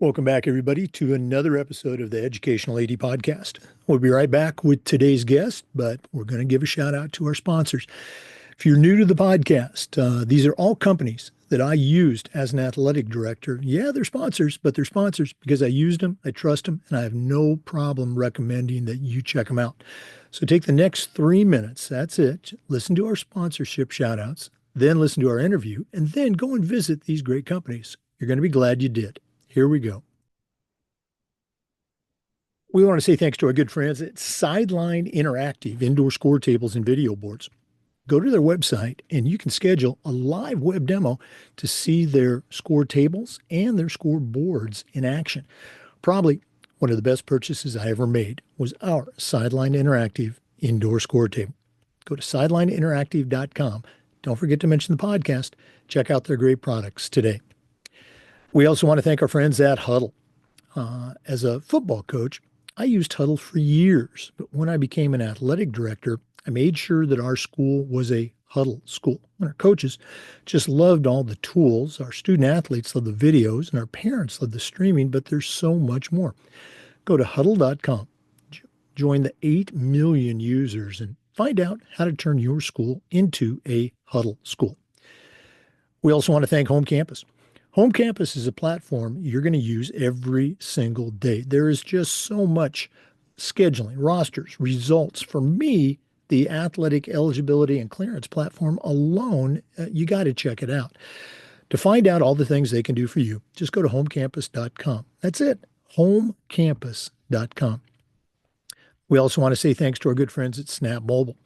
Welcome back, everybody, to another episode of the Educational AD Podcast. We'll be right back with today's guest, but we're going to give a shout out to our sponsors. If you're new to the podcast, these are all companies that I used as an athletic director. Yeah, they're sponsors, but they're sponsors because I used them, I trust them, and I have no problem recommending that you check them out. So take the next 3 minutes, that's it. Listen to our sponsorship shout outs, then listen to our interview, and then go and visit these great companies. You're going to be glad you did. Here we go. We want to say thanks to our good friends at Sideline Interactive Indoor Score Tables and Video Boards. Go to their website and you can schedule a live web demo to see their score tables and their score boards in action. Probably one of the best purchases I ever made was our Sideline Interactive Indoor Score Table. Go to sidelineinteractive.com. Don't forget to mention the podcast. Check out their great products today. We also want to thank our friends at Huddle. As a football coach, I used Huddle for years, but when I became an athletic director, I made sure that our school was a Huddle school. And our coaches just loved all the tools. Our student athletes love the videos, and our parents love the streaming, but there's so much more. Go to huddle.com, join the 8 million users, and find out how to turn your school into a Huddle school. We also want to thank Home Campus. Home Campus is a platform you're going to use every single day. There is just so much scheduling, rosters, results. For me, the athletic eligibility and clearance platform alone, you got to check it out. To find out all the things they can do for you, just go to homecampus.com. That's it, homecampus.com. We also want to say thanks to our good friends at Snap Mobile.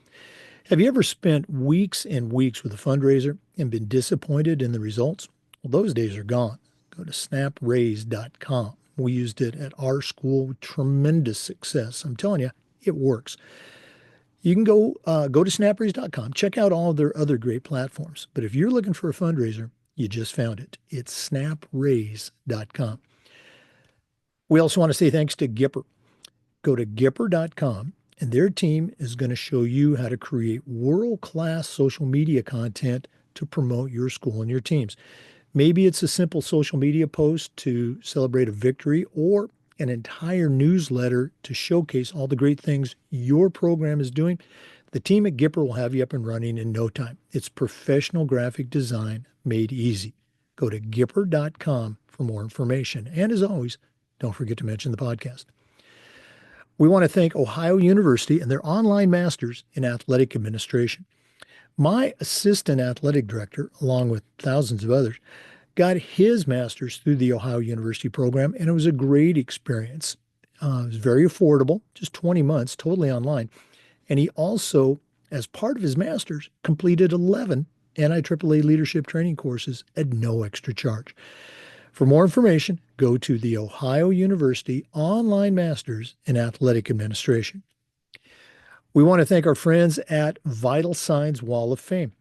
Have you ever spent weeks and weeks with a fundraiser and been disappointed in the results? Well, those days are gone. Go to snapraise.com. We used it at our school with tremendous success. I'm telling you, it works. You can go to snapraise.com, check out all of their other great platforms. But if you're looking for a fundraiser, you just found it. It's snapraise.com. We also want to say thanks to Gipper. Go to gipper.com, and their team is going to show you how to create world-class social media content to promote your school and your teams. Maybe it's a simple social media post to celebrate a victory or an entire newsletter to showcase all the great things your program is doing. The team at Gipper will have you up and running in no time. It's professional graphic design made easy. Go to gipper.com for more information. And as always, don't forget to mention the podcast. We want to thank Ohio University and their online masters in athletic administration. My assistant athletic director, along with thousands of others, got his master's through the Ohio University program, and it was a great experience. It was very affordable, just 20 months, totally online. And he also, as part of his master's, completed 11 NIAAA leadership training courses at no extra charge. For more information, go to the Ohio University Online Masters in Athletic Administration. We want to thank our friends at Vital Signs Wall of Fame.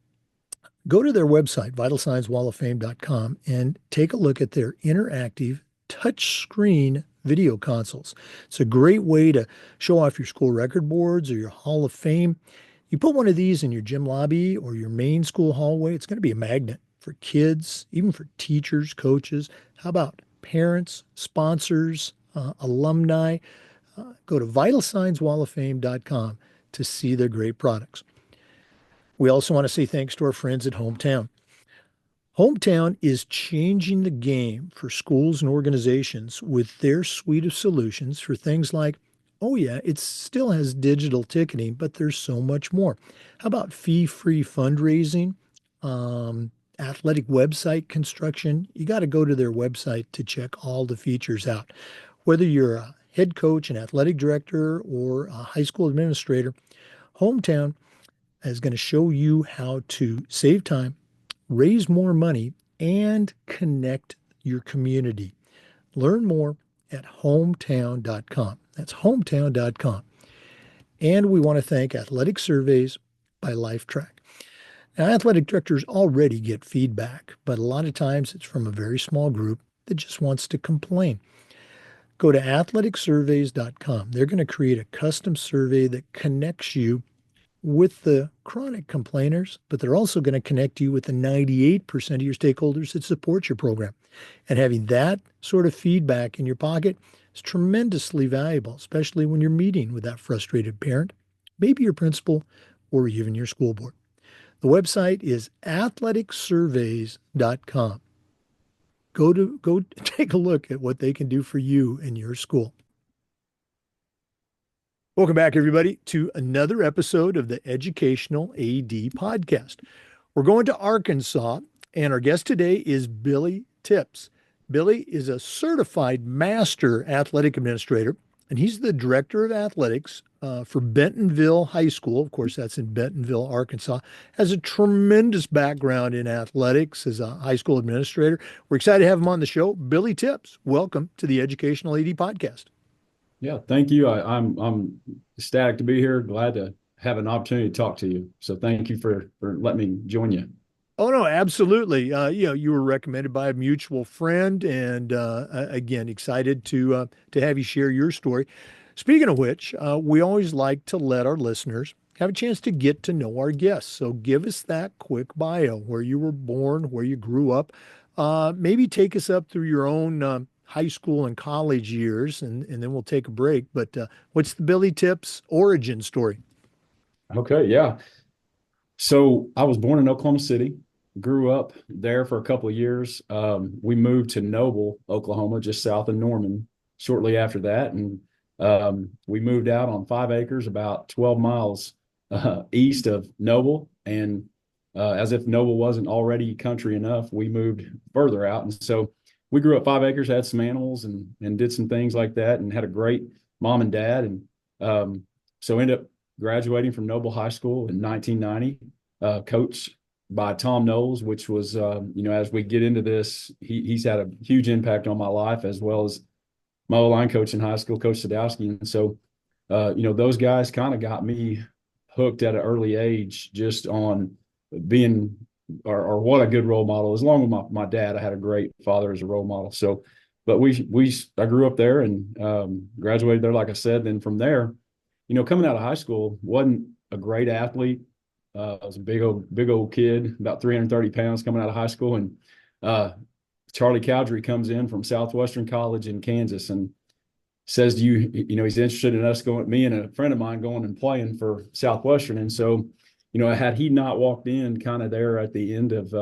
Go to their website, vitalsignswalloffame.com, and take a look at their interactive touchscreen video consoles. It's a great way to show off your school record boards or your Hall of Fame. You put one of these in your gym lobby or your main school hallway, it's going to be a magnet for kids, even for teachers, coaches. How about parents, sponsors, alumni? Go to vitalsignswalloffame.com to see their great products. We also want to say thanks to our friends at Hometown. Hometown is changing the game for schools and organizations with their suite of solutions for things like, oh yeah, it still has digital ticketing, but there's so much more. How about fee-free fundraising, athletic website construction? You got to go to their website to check all the features out. Whether you're a head coach, an athletic director, or a high school administrator, Hometown is going to show you how to save time, raise more money, and connect your community. Learn more at hometown.com. That's hometown.com. And we want to thank Athletic Surveys by LifeTrack. Now, athletic directors already get feedback, but a lot of times it's from a very small group that just wants to complain. Go to athleticsurveys.com. They're going to create a custom survey that connects you with the chronic complainers, but they're also going to connect you with the 98% of your stakeholders that support your program. And having that sort of feedback in your pocket is tremendously valuable, especially when you're meeting with that frustrated parent, maybe your principal, or even your school board. The website is athleticsurveys.com. Go take a look at what they can do for you and your school. Welcome back, everybody, to another episode of the Educational AD Podcast. We're going to Arkansas, and our guest today is Billy Tips. Billy is a certified master athletic administrator, and he's the director of athletics for Bentonville High School. Of course, that's in Bentonville, Arkansas. Has a tremendous background in athletics as a high school administrator. We're excited to have him on the show. Billy Tips, welcome to the Educational AD Podcast. Yeah, thank you. I'm ecstatic to be here. Glad to have an opportunity to talk to you. So thank you for letting me join you. Oh no, absolutely. You were recommended by a mutual friend, and again, excited to have you share your story. Speaking of which, we always like to let our listeners have a chance to get to know our guests. So give us that quick bio, where you were born, where you grew up. Maybe take us up through your own high school and college years, and then we'll take a break. But what's the Billy Tips origin story? Okay, yeah. So I was born in Oklahoma City, grew up there for a couple of years. We moved to Noble, Oklahoma, just south of Norman, shortly after that, and we moved out on 5 acres, about 12 miles east of Noble. And as if Noble wasn't already country enough, we moved further out. And so we grew up 5 acres, had some animals and did some things like that, and had a great mom and dad. And so ended up graduating from Noble High School in 1990, coached by Tom Knowles, which was, as we get into this, he's had a huge impact on my life, as well as my O-line coach in high school, Coach Sadowski. And so, those guys kind of got me hooked at an early age just on being or what a good role model. As long as my dad, I had a great father as a role model. So, but I grew up there and graduated there, like I said. Then from there, coming out of high school, wasn't a great athlete. I was a big old kid, about 330 pounds coming out of high school. And Charlie Cowdery comes in from Southwestern College in Kansas and says to you, he's interested in us me and a friend of mine going and playing for Southwestern. And so, had he not walked in kind of there at the end of,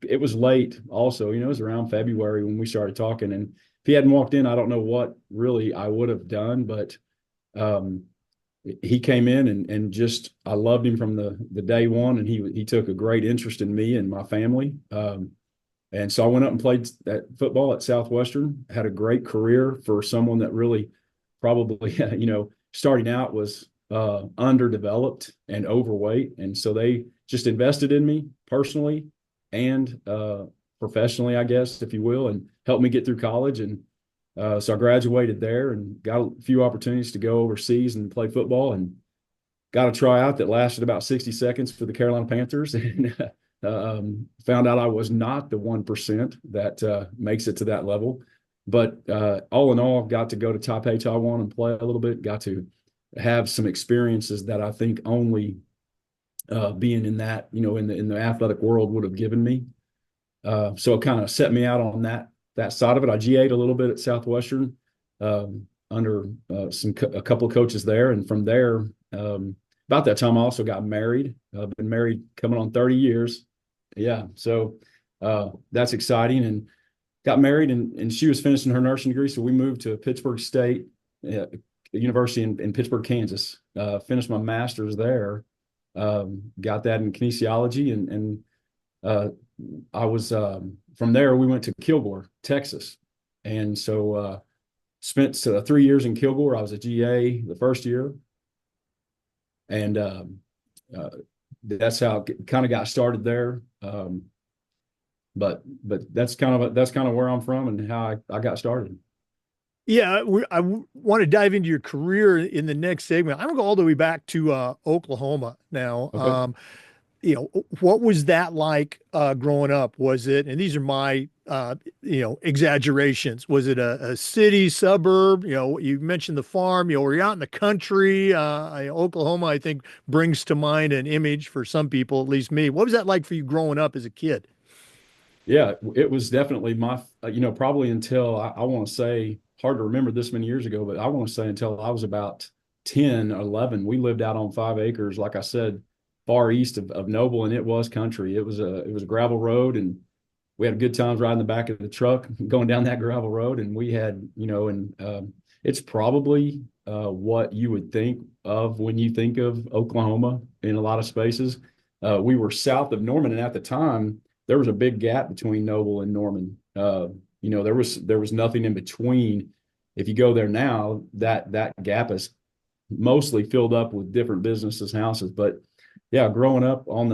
it was late also, it was around February when we started talking. And if he hadn't walked in, I don't know what really I would have done, but he came in and just, I loved him from the day one. And he took a great interest in me and my family. And so I went up and played that football at Southwestern, had a great career for someone that really probably, starting out was underdeveloped and overweight. And so they just invested in me personally and professionally, I guess, if you will, and helped me get through college. And so I graduated there and got a few opportunities to go overseas and play football, and got a tryout that lasted about 60 seconds for the Carolina Panthers. And found out I was not the 1% that makes it to that level. But all in all, got to go to Taipei, Taiwan and play a little bit, got to have some experiences that I think only being in that, in the athletic world would have given me. So it kind of set me out on that side of it. I GA'd a little bit at Southwestern under a couple of coaches there. And from there, about that time, I also got married. I've been married coming on 30 years. Yeah. So that's exciting, and got married, and she was finishing her nursing degree. So we moved to Pittsburgh State University in Pittsburgh, Kansas, finished my master's there, got that in kinesiology. And I was, from there, we went to Kilgore, Texas. And so spent 3 years in Kilgore. I was a GA the first year. And that's how it kind of got started there. But that's kind of where I'm from and how I got started. Yeah, I want to dive into your career in the next segment. I'm going to go all the way back to Oklahoma now. Okay. What was that like growing up? Was it, and these are my exaggerations? Was it a city, suburb? You mentioned the farm. Were you out in the country? Oklahoma, I think, brings to mind an image for some people, at least me. What was that like for you growing up as a kid? Yeah, it was definitely probably until I want to say, hard to remember this many years ago, but I want to say until I was about 10 or 11, we lived out on 5 acres, like I said, far east of Noble, and it was country. It was a gravel road, and we had good times riding the back of the truck going down that gravel road. And we had, and it's probably what you would think of when you think of Oklahoma in a lot of spaces. We were south of Norman, and at the time, there was a big gap between Noble and Norman. There was nothing in between. If you go there now, that gap is mostly filled up with different businesses, houses. But yeah, growing up on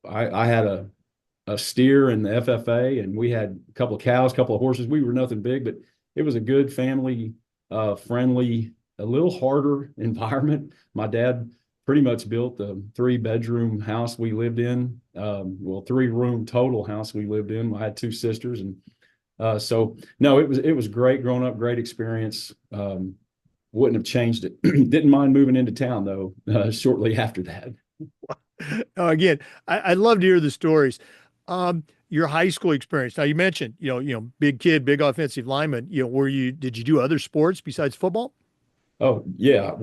I had a steer in the FFA, and we had a couple of cows, a couple of horses. We were nothing big, but it was a good family friendly, a little harder environment. My dad pretty much built the 3 bedroom house we lived in. Well, 3 room total house we lived in. I had 2 sisters, and so no, it was great growing up, great experience. Wouldn't have changed it. Didn't mind moving into town though. Shortly after that. Again, I love to hear the stories. Your high school experience. Now you mentioned, big kid, big offensive lineman. Did you do other sports besides football? Oh yeah,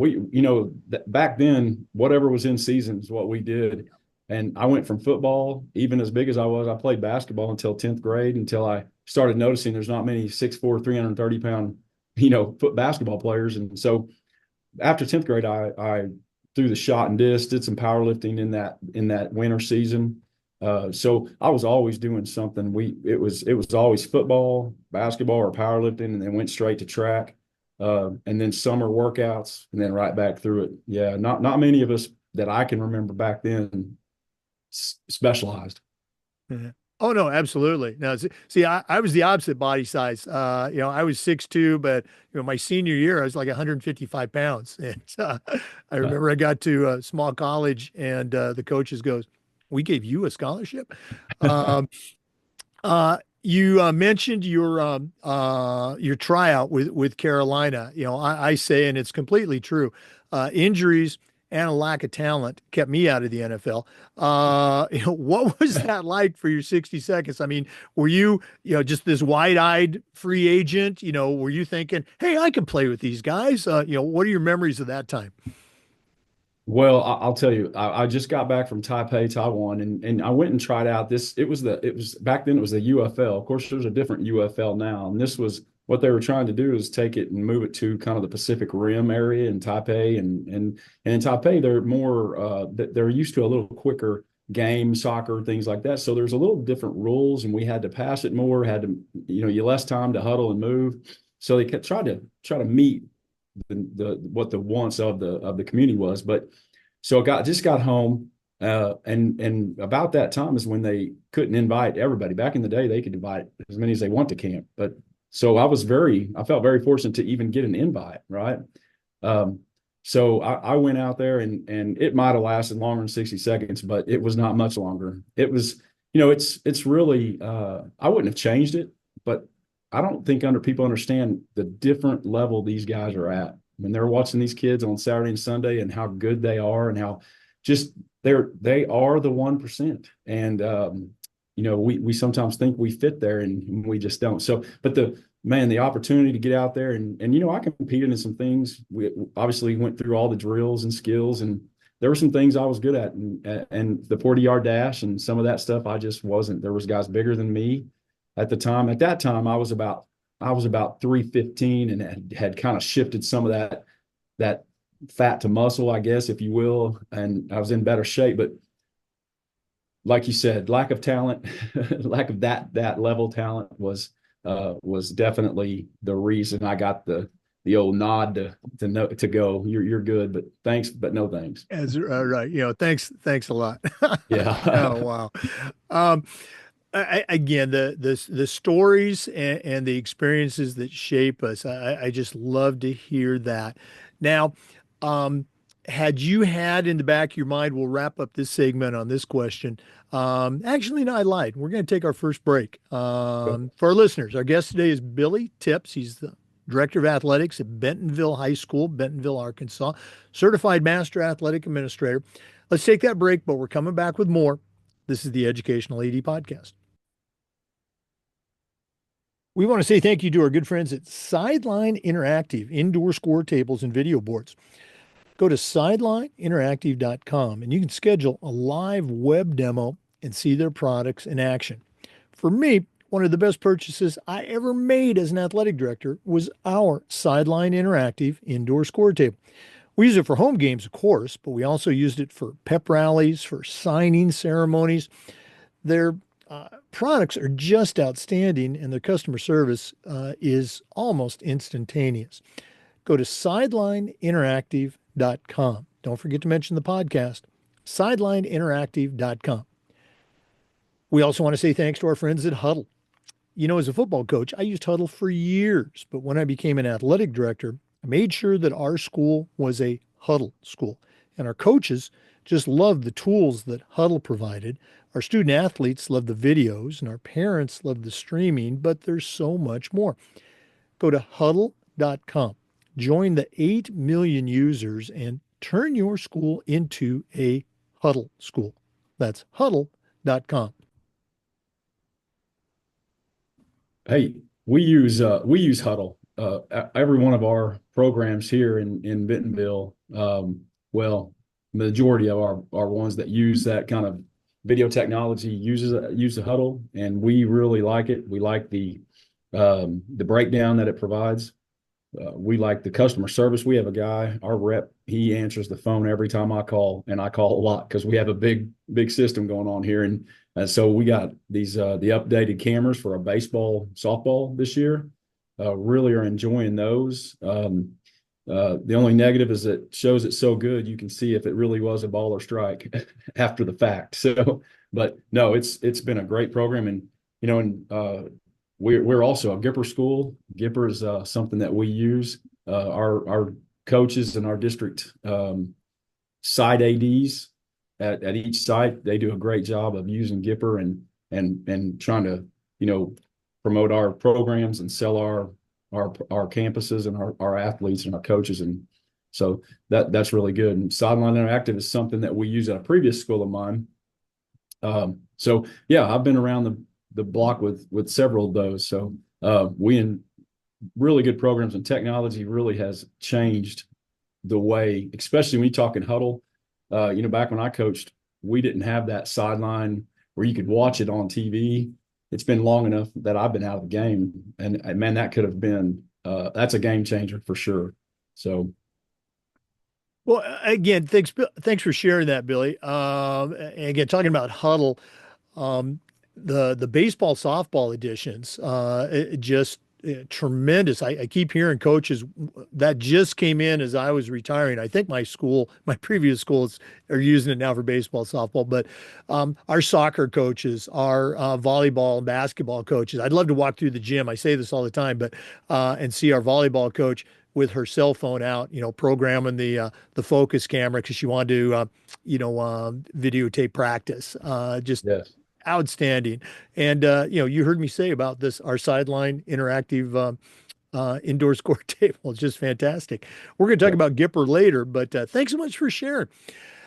back then, whatever was in season is what we did. And I went from football, even as big as I was, I played basketball until 10th grade, until I started noticing there's not many 6'4", 330 pound, foot basketball players. And so after 10th grade, I threw the shot and disc, did some powerlifting in that winter season. So I was always doing something. It was always football, basketball, or powerlifting, and then went straight to track. And then summer workouts, and then right back through it. Yeah, not many of us that I can remember back then specialized. Yeah. Oh no, absolutely. No, see, I was the opposite body size. I was 6'2", but my senior year I was like 155 pounds. And I remember I got to a small college, and the coaches goes, "We gave you a scholarship." Um, you mentioned your tryout with Carolina. I say, and it's completely true, injuries and a lack of talent kept me out of the NFL. What was that like for your 60 seconds? I mean, were you, just this wide-eyed free agent? Were you thinking, "Hey, I can play with these guys"? What are your memories of that time? Well, I'll tell you, I just got back from Taipei, Taiwan, and I went and tried out this. It was back then it was the UFL. Of course, there's a different UFL now, and this was what they were trying to do is take it and move it to kind of the Pacific Rim area in Taipei, and in Taipei they're more they're used to a little quicker game, soccer, things like that. So there's a little different rules, and we had to pass it more, had to you less time to huddle and move. So they kept try to meet the what the wants of the community was. But so I just got home, and about that time is when they couldn't invite everybody. Back in the day, they could invite as many as they want to camp. But so I felt very fortunate to even get an invite, right? Um, so I went out there, and it might have lasted longer than 60 seconds, but it was not much longer. It was, it's really I wouldn't have changed it, but I don't think people understand the different level these guys are at when they're watching these kids on Saturday and Sunday, and how good they are, and how just they are the 1%. And we sometimes think we fit there, and we just don't. So, but the opportunity to get out there, and I competed in some things. We obviously went through all the drills and skills, and there were some things I was good at, and the 40-yard dash and some of that stuff I just wasn't. There was guys bigger than me at the time. At that time, I was about 315, and had kind of shifted some of that fat to muscle, I guess, if you will, and I was in better shape. But like you said, lack of talent, lack of that level talent was definitely the reason I got the old nod to know to go. You're good, but thanks, but no thanks. As right, thanks a lot. Oh Yeah. wow. Um, again, the stories and the experiences that shape us. I just love to hear that. Now, um, had you had in the back of your mind, we'll wrap up this segment on this question. Actually, no, I lied. We're going to take our first break. For our listeners, our guest today is Billy Tips. He's the Director of Athletics at Bentonville High School, Bentonville, Arkansas, Certified Master Athletic Administrator. Let's take that break, but we're coming back with more. This is the Educational AD Podcast. We want to say thank you to our good friends at Sideline Interactive, indoor score tables and video boards. Go to sidelineinteractive.com and you can schedule a live web demo and see their products in action. For me, one of the best purchases I ever made as an athletic director was our Sideline Interactive indoor score table. We use it for home games, of course, but we also used it for pep rallies, for signing ceremonies. Their products are just outstanding, and their customer service is almost instantaneous. Go to sidelineinteractive.com. Don't forget to mention the podcast, sidelineinteractive.com. We also want to say thanks to our friends at Huddle. You know, as a football coach, I used Huddle for years, but when I became an athletic director, I made sure that our school was a Huddle school. And our coaches just loved the tools that Huddle provided. Our student athletes loved the videos, and our parents loved the streaming, but there's so much more. Go to huddle.com. Join the 8 million users and turn your school into a Huddle school. That's huddle.com. Hey, we use Huddle. Every one of our programs here in Bentonville, well, majority of our ones that use that kind of video technology use the Huddle, and we really like it. We like the breakdown that it provides. We like the customer service. We have a guy, our rep, he answers the phone every time I call, and I call a lot because we have a big system going on here. And so we got these the updated cameras for a baseball, softball this year. Really are enjoying those. The only negative is it shows it so good you can see if it really was a ball or strike after the fact. So, but no, it's been a great program, and we're also a Gipper school. Gipper is something that we use. Our coaches and our district site ADs at each site, they do a great job of using Gipper and trying to promote our programs and sell our campuses and our athletes and our coaches, and so that's really good. And Sideline Interactive is something that we use at a previous school of mine. So yeah, I've been around the block with several of those. So we in really good programs, and technology really has changed the way, especially when you're talking Huddle. Back when I coached, we didn't have that sideline where you could watch it on TV. It's been long enough that I've been out of the game, and man, that could have been that's a game changer for sure. So, well, again, thanks for sharing that, Billy. And again, talking about Huddle, the baseball softball editions, just tremendous. I keep hearing coaches that just came in as I was retiring. I think my previous schools are using it now for baseball, softball, but our soccer coaches, our volleyball and basketball coaches. I'd love to walk through the gym. I say this all the time, but and see our volleyball coach with her cell phone out, programming the focus camera because she wanted to, videotape practice. Just yes, outstanding. And you heard me say about this, our Sideline Interactive indoor score table. It's just fantastic. We're going to talk yeah, about Gipper later, but thanks so much for sharing.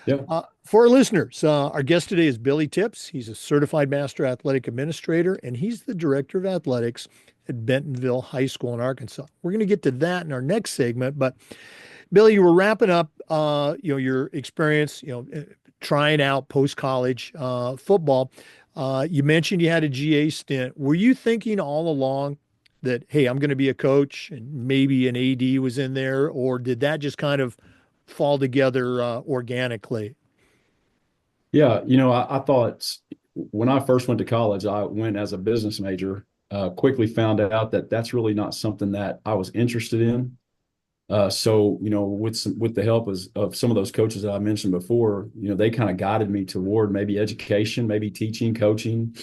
yeah, For our listeners, our guest today is Billy Tips. He's a certified master athletic administrator, and he's the director of athletics at Bentonville High School in Arkansas. We're going to get to that in our next segment, but Billy, you were wrapping up, your experience, trying out post-college football. You mentioned you had a GA stint. Were you thinking all along that, hey, I'm going to be a coach and maybe an AD was in there, or did that just kind of fall together organically? yeah. I thought when I first went to college, I went as a business major. Quickly found out that that's really not something that I was interested in. So with the help of some of those coaches that I mentioned before, they kind of guided me toward maybe education, maybe teaching, coaching.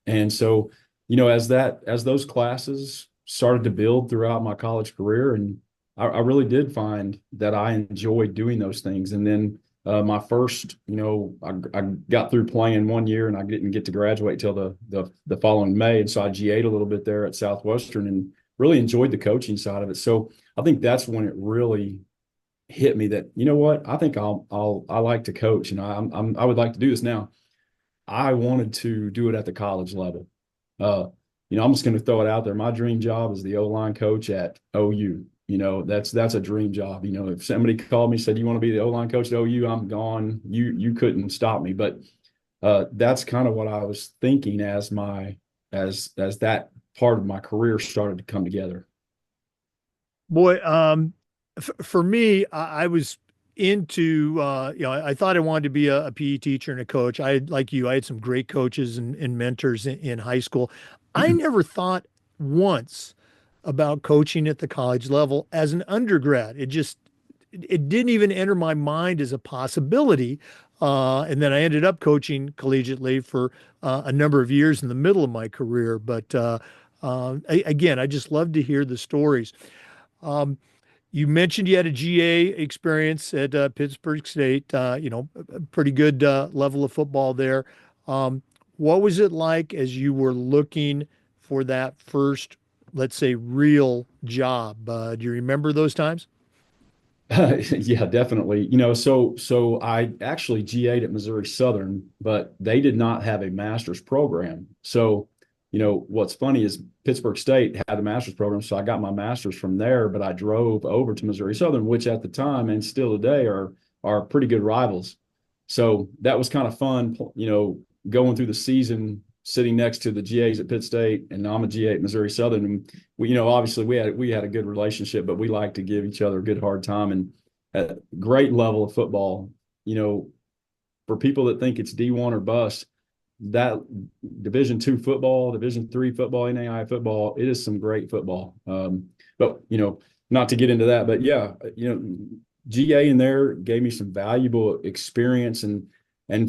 And so, as those classes started to build throughout my college career, and I really did find that I enjoyed doing those things. And then my first, I got through playing one year and I didn't get to graduate till the following May. And so I GA'd a little bit there at Southwestern and really enjoyed the coaching side of it. So I think that's when it really hit me that, you know what, I think I like to coach and I would like to do this now. I wanted to do it at the college level. Uh, I'm just going to throw it out there. My dream job is the O-line coach at OU. That's a dream job. If somebody called me and said, you want to be the O-line coach at OU, I'm gone. You couldn't stop me. But that's kind of what I was thinking as that part of my career started to come together. Boy, for me, I was into, I thought I wanted to be a PE teacher and a coach. like you, I had some great coaches and mentors in high school. I never thought once about coaching at the college level as an undergrad. It didn't even enter my mind as a possibility. And then I ended up coaching collegiately for a number of years in the middle of my career. But again, I just love to hear the stories. Um, you mentioned you had a GA experience at Pittsburgh State, a pretty good level of football there. Um, what was it like as you were looking for that first, let's say, real job? Do you remember those times? Yeah, definitely. So I actually GA'd at Missouri Southern, but they did not have a master's program. So, what's funny is Pittsburgh State had a master's program, so I got my master's from there, but I drove over to Missouri Southern, which at the time and still today are pretty good rivals. So that was kind of fun, going through the season sitting next to the GAs at Pitt State, and I'm a GA at Missouri Southern. And obviously we had a good relationship, but we like to give each other a good hard time. And at a great level of football, for people that think it's D1 or bust, that Division II football, Division III football, NAIA football, it is some great football. But not to get into that, but yeah, GA in there gave me some valuable experience, and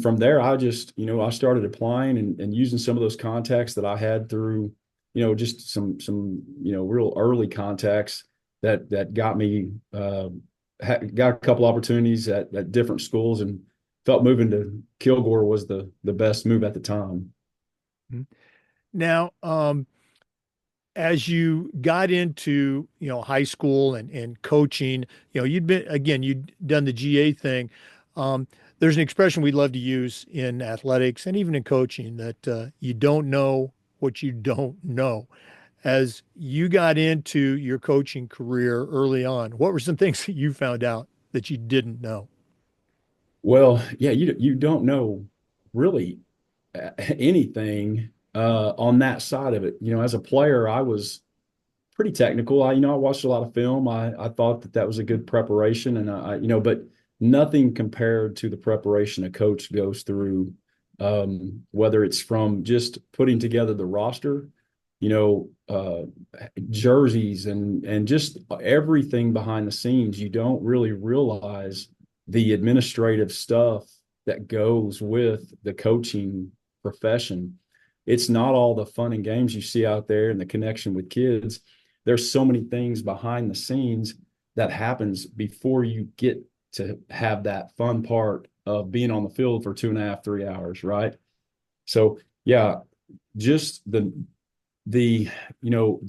from there I just I started applying and using some of those contacts that I had through just some real early contacts that got me got a couple opportunities at different schools, and felt moving to Kilgore was the best move at the time. Now, as you got into, high school and coaching, you'd done the GA thing. There's an expression we love to use in athletics and even in coaching that you don't know what you don't know. As you got into your coaching career early on, what were some things that you found out that you didn't know? Well, yeah, you don't know really anything on that side of it. As a player, I was pretty technical. I watched a lot of film. I thought that was a good preparation, and but nothing compared to the preparation a coach goes through. Whether it's from just putting together the roster, you know, uh, jerseys and just everything behind the scenes, you don't really realize the administrative stuff that goes with the coaching profession. It's not all the fun and games you see out there and the connection with kids. There's so many things behind the scenes that happens before you get to have that fun part of being on the field for 2.5, 3 hours, right? So yeah, just the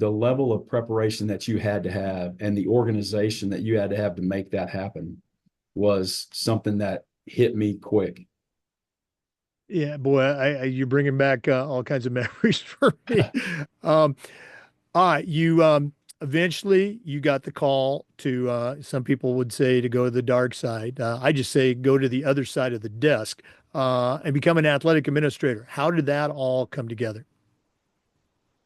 level of preparation that you had to have and the organization that you had to have to make that happen was something that hit me quick. Yeah, boy, you're bringing back all kinds of memories for me. Um, all right, you eventually you got the call to some people would say to go to the dark side. I just say go to the other side of the desk and become an athletic administrator. How did that all come together?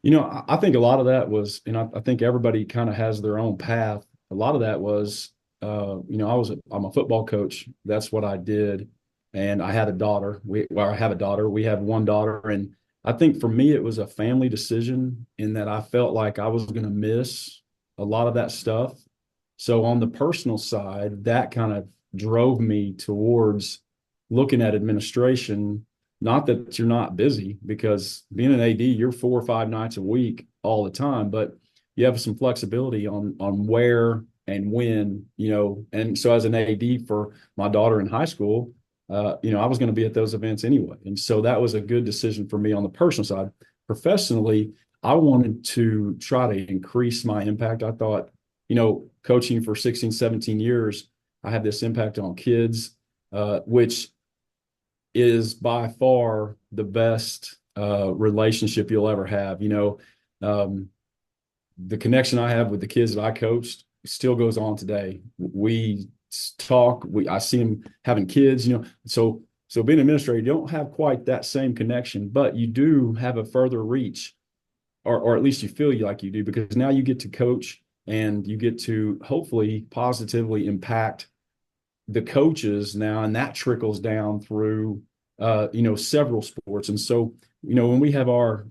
I think a lot of that was, and I think everybody kind of has their own path. A lot of that was, I'm a football coach. That's what I did. And I had a daughter. I have a daughter. We have one daughter. And I think for me, it was a family decision in that I felt like I was going to miss a lot of that stuff. So on the personal side, that kind of drove me towards looking at administration. Not that you're not busy, because being an AD, you're 4 or 5 nights a week all the time, but you have some flexibility on where and win, and so as an AD for my daughter in high school, I was going to be at those events anyway. And so that was a good decision for me on the personal side. Professionally, I wanted to try to increase my impact. I thought, coaching for 16, 17 years, I have this impact on kids, which is by far the best relationship you'll ever have. Um, the connection I have with the kids that I coached still goes on today. We talk. I see them having kids. So being an administrator, you don't have quite that same connection, but you do have a further reach, or at least you feel like you do, because now you get to coach and you get to hopefully positively impact the coaches now, and that trickles down through several sports. And so when we have our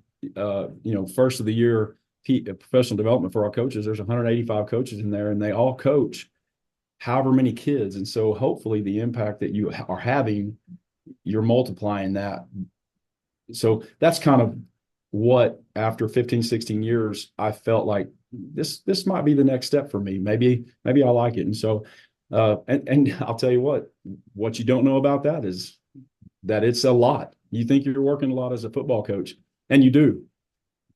first of the year professional development for our coaches, there's 185 coaches in there, and they all coach however many kids. And so hopefully the impact that you are having, you're multiplying that. So that's kind of what, after 15, 16 years, I felt like this might be the next step for me. Maybe I like it. And so and I'll tell you what you don't know about that is that it's a lot. You think you're working a lot as a football coach, and you do,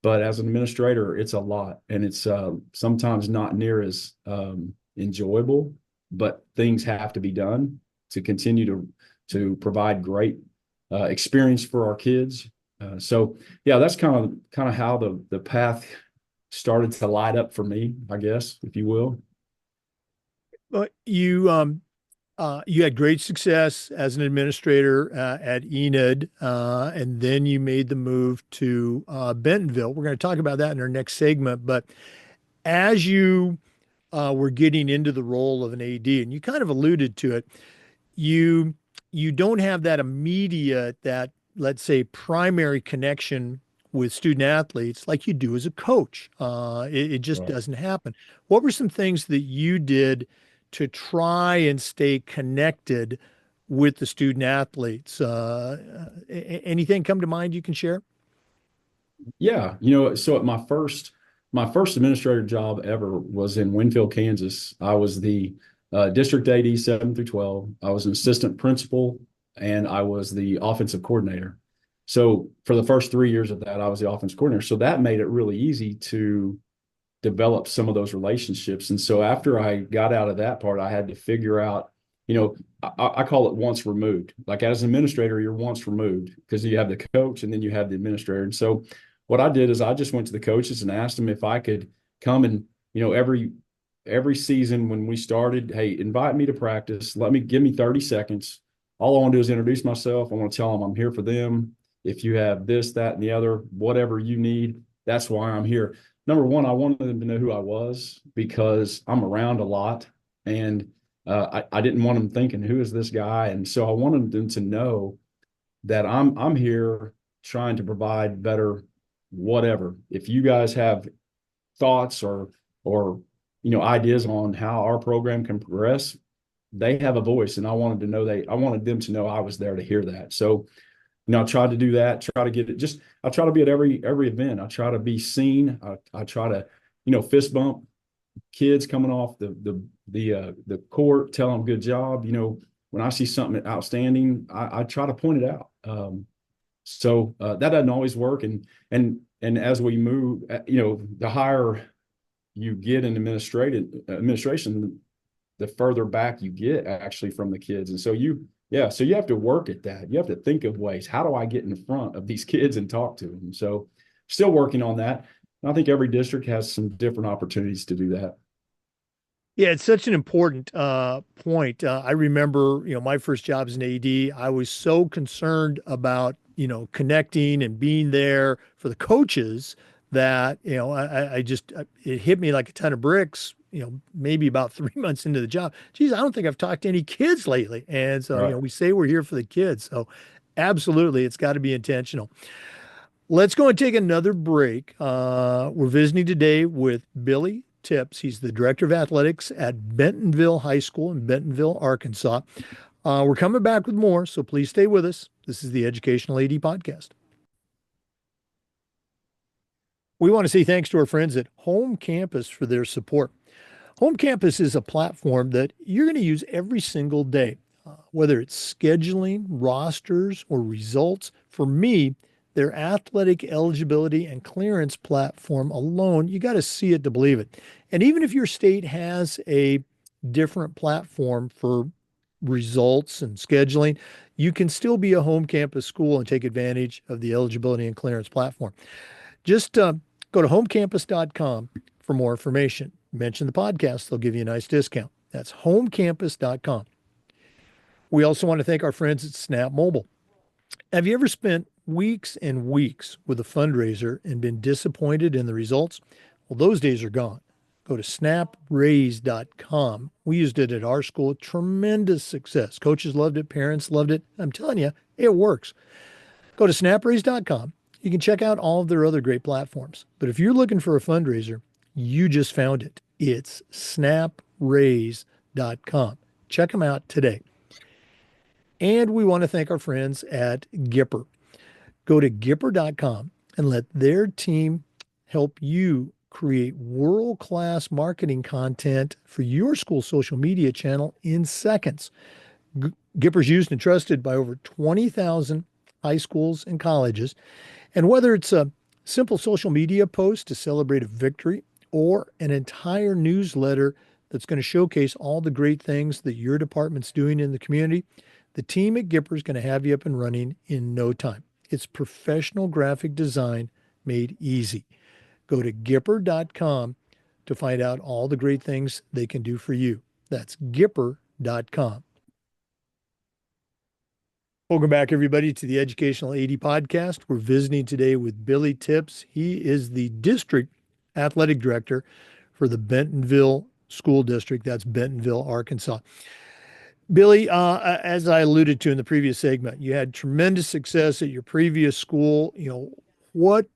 but as an administrator, it's a lot, and it's sometimes not near as enjoyable. But things have to be done to continue to provide great experience for our kids. So yeah, that's kind of how the path started to light up for me, I guess, if you will. But you had great success as an administrator at Enid, and then you made the move to Bentonville. We're going to talk about that in our next segment. But as you were getting into the role of an AD, and you kind of alluded to it, you you don't have that immediate, that, let's say, primary connection with student athletes like you do as a coach. It just Right. doesn't happen. What were some things that you did to try and stay connected with the student athletes? Anything come to mind you can share? Yeah, so at my first administrator job ever was in Winfield, Kansas. I was the district AD 7 through 12. I was an assistant principal, and I was the offensive coordinator. So for the first 3 years of that, I was the offensive coordinator. So that made it really easy to develop some of those relationships. And so after I got out of that part, I had to figure out, I call it once removed. Like, as an administrator, you're once removed because you have the coach and then you have the administrator. And so what I did is I just went to the coaches and asked them if I could come and, every season when we started, hey, invite me to practice. Give me 30 seconds. All I want to do is introduce myself. I want to tell them I'm here for them. If you have this, that, and the other, whatever you need, that's why I'm here. Number one, I wanted them to know who I was because I'm around a lot, and I didn't want them thinking, who is this guy? And so I wanted them to know that I'm here trying to provide better whatever. If you guys have thoughts or ideas on how our program can progress, they have a voice, and I wanted them to know I was there to hear that. So I try to do that, try to get it. I try to be at every event. I try to be seen. I try to, fist bump kids coming off the court, tell them good job. When I see something outstanding, I try to point it out. So that doesn't always work. And as we move, the higher you get in administration, the further back you get actually from the kids. And so so you have to work at that. You have to think of ways. How do I get in front of these kids and talk to them? So still working on that. And I think every district has some different opportunities to do that. Yeah, it's such an important point. I remember, my first job as an AD, I was so concerned about, connecting and being there for the coaches that, I just, it hit me like a ton of bricks, maybe about 3 months into the job. Geez, I don't think I've talked to any kids lately. And so, Right. we say we're here for the kids. So absolutely, it's got to be intentional. Let's go and take another break. We're visiting today with Billy Tips. He's the director of athletics at Bentonville High School in Bentonville, Arkansas. We're coming back with more, so please stay with us. This is the Educational AD Podcast. We want to say thanks to our friends at Home Campus for their support. Home Campus is a platform that you're going to use every single day, whether it's scheduling, rosters, or results. For me, their athletic eligibility and clearance platform alone, you got to see it to believe it. And even if your state has a different platform for results and scheduling, you can still be a home campus school and take advantage of the eligibility and clearance platform. Just go to homecampus.com for more information. Mention the podcast, they'll give you a nice discount. That's homecampus.com. We also want to thank our friends at Snap Mobile. Have you ever spent weeks and weeks with a fundraiser and been disappointed in the results? Well, those days are gone. Go to snapraise.com. We used it at our school. Tremendous success. Coaches loved it. Parents loved it. I'm telling you, it works. Go to snapraise.com. You can check out all of their other great platforms. But if you're looking for a fundraiser, you just found it. It's snapraise.com. Check them out today. And we want to thank our friends at Gipper. Go to Gipper.com and let their team help you create world-class marketing content for your school social media channel in seconds. Gipper's used and trusted by over 20,000 high schools and colleges. And whether it's a simple social media post to celebrate a victory or an entire newsletter that's going to showcase all the great things that your department's doing in the community, the team at Gipper is going to have you up and running in no time. It's professional graphic design made easy. Go to Gipper.com to find out all the great things they can do for you. That's Gipper.com. Welcome back, everybody, to the Educational 80 podcast. We're visiting today with Billy Tips. He is the district athletic director for the Bentonville School District. That's Bentonville, Arkansas. Billy, as I alluded to in the previous segment, you had tremendous success at your previous school. What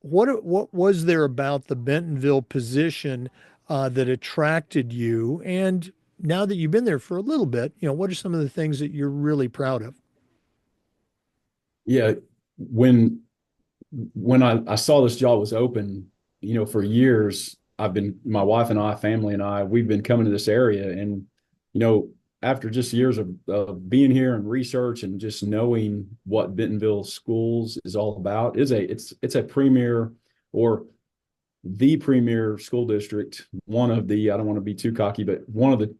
what was there about the Bentonville position that attracted you? And now that you've been there for a little bit, what are some of the things that you're really proud of? Yeah, when when I saw this job was open, for years my wife and I, family and I, we've been coming to this area, and you know, after just years of being here and research and just knowing what Bentonville schools is all about, it's a premier, or the premier school district, one of the, I don't want to be too cocky, but one of the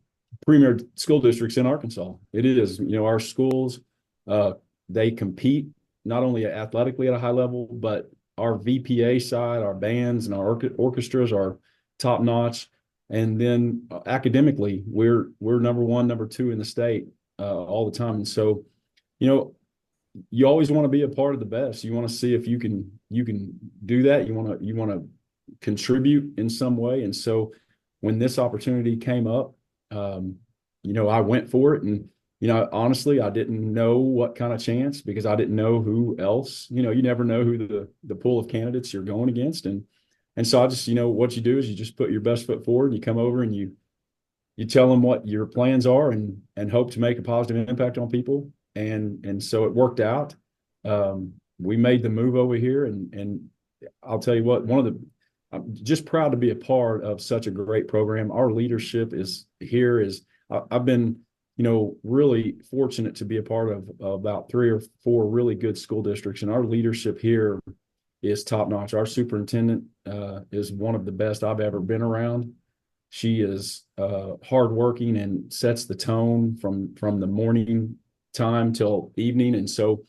premier school districts in Arkansas. It is, our schools, uh, they compete not only athletically at a high level, but our VPA side, our bands and our orchestras are top notch. And then academically, we're number one, number two in the state all the time. And so, you know, you always want to be a part of the best. You want to see if you can do that. You want to contribute in some way. And so when this opportunity came up, I went for it. And honestly, I didn't know what kind of chance, because I didn't know who else. You never know who the pool of candidates you're going against. And so I just, what you do is you just put your best foot forward. You come over and you tell them what your plans are, and hope to make a positive impact on people. And so it worked out. We made the move over here, and I'll tell you what, I'm just proud to be a part of such a great program. Our leadership I've been, really fortunate to be a part of about 3 or 4 really good school districts, and our leadership here is top notch. Our superintendent is one of the best I've ever been around. She is hardworking and sets the tone from the morning time till evening. And so,